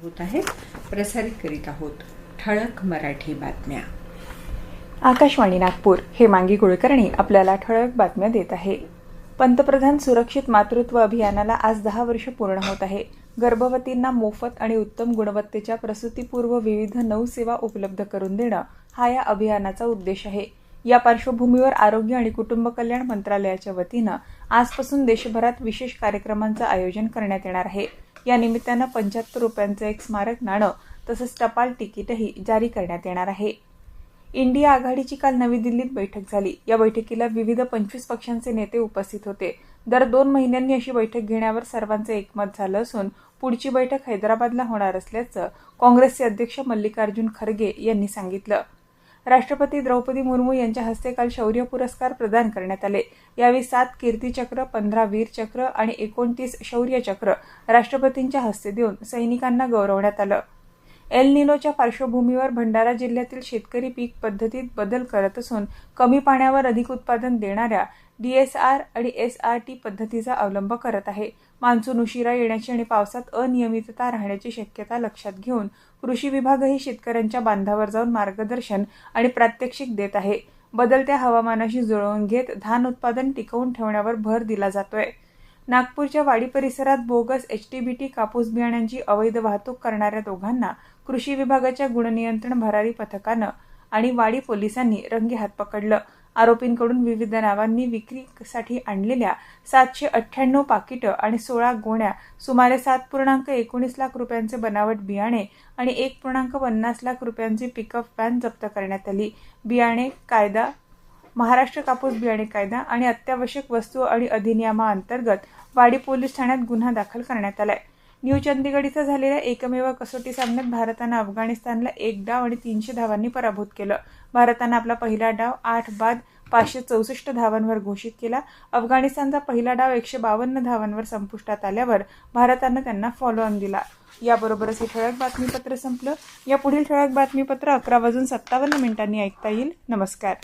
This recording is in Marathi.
होत आहेत. प्रसारित करीत आहोत ठळक मराठी बातम्या. आकाशवाणी नागपूर. हेमांगी कुलकर्णी आपल्याला ठळक बातम्या देत आहे. पंतप्रधान सुरक्षित मातृत्व अभियानाला आज 10 वर्ष पूर्ण होत आहे. गर्भवतींना मोफत आणि उत्तम गुणवत्तेच्या प्रसूतीपूर्व विविध 9 सेवा उपलब्ध करून देणं हा या अभियानाचा उद्देश आहे. या पार्श्वभूमीवर आरोग्य आणि कुटुंब कल्याण मंत्रालयाच्या वतीनं आजपासून देशभरात विशेष कार्यक्रमांचं आयोजन करण्यात येणार आहे. या निमित्तानं 75 रुपयांचं एक स्मारक नाणं तसंच टपाल तिकीटही जारी करण्यात येणार आहे. इंडिया आघाडीची काल नवी दिल्लीत बैठक झाली. या बैठकीला विविध 25 पक्षांचे नेते उपस्थित होते. दर 2 महिन्यांनी अशी बैठक घेण्यावर सर्वांचं एकमत झालं असून पुढची बैठक हैदराबादला होणार असल्याचं काँग्रेसचे अध्यक्ष मल्लिकार्जुन खरगे यांनी सांगितलं. राष्ट्रपती द्रौपदी मुर्मू यांच्या हस्ते काल शौर्य पुरस्कार प्रदान करण्यात आले. यावेळी 7 कीर्तीचक्र, 15 वीरचक्र आणि 29 शौर्यचक्र राष्ट्रपतींच्या हस्ते देऊन सैनिकांना गौरवण्यात आलं. एल निनोच्या पार्श्वभूमीवर भंडारा जिल्ह्यातील शेतकरी पीक पद्धतीत बदल करत असून कमी पाण्यावर अधिक उत्पादन देणाऱ्या DSR आणि SRT पद्धतीचा अवलंब करत आहे. मान्सून उशिरा येण्याची आणि पावसात अनियमितता राहण्याची शक्यता लक्षात घेऊन कृषी विभागही शेतकऱ्यांच्या बांधावर जाऊन मार्गदर्शन आणि प्रात्यक्षिक देत आहे. बदलत्या हवामानाशी जुळवून घेत धान उत्पादन टिकवून ठेवण्यावर भर दिला जातोय. नागपूरच्या वाडी परिसरात बोगस HTBT कापूस बियाण्यांची अवैध वाहतूक करणाऱ्या दोघांना कृषी विभागाच्या गुणनियंत्रण भरारी पथकानं आणि वाडी पोलिसांनी रंगेहात पकडलं. आरोपींकडून विविध नावांनी विक्रीसाठी आणलेल्या 798 पाकिटं आणि 16 गोण्या, सुमारे 7.19 लाख रुपयांचे बनावट बियाणे आणि 1.50 लाख रुपयांची पिकअप व्हॅन जप्त करण्यात आली. बियाणे कायदा, महाराष्ट्र कापूस बियाणे कायदा आणि अत्यावश्यक वस्तू आणि अधिनियमाअंतर्गत वाडी पोलीस ठाण्यात गुन्हा दाखल करण्यात आलाय. न्यू चंदीगड इथं झालेल्या एकमेव कसोटी सामन्यात भारतानं अफगाणिस्तानला 1 डाव आणि 300 धावांनी पराभूत केलं. भारतानं आपला पहिला डाव 8 बाद 564 धावांवर घोषित केला. अफगाणिस्तानचा पहिला डाव 152 धावांवर संपुष्टात आल्यावर भारतानं त्यांना फॉलो ऑन दिला. याबरोबरच हे ठळक बातमीपत्र संपलं. या पुढील ठळक बातमीपत्र 11:57 ऐकता येईल. नमस्कार.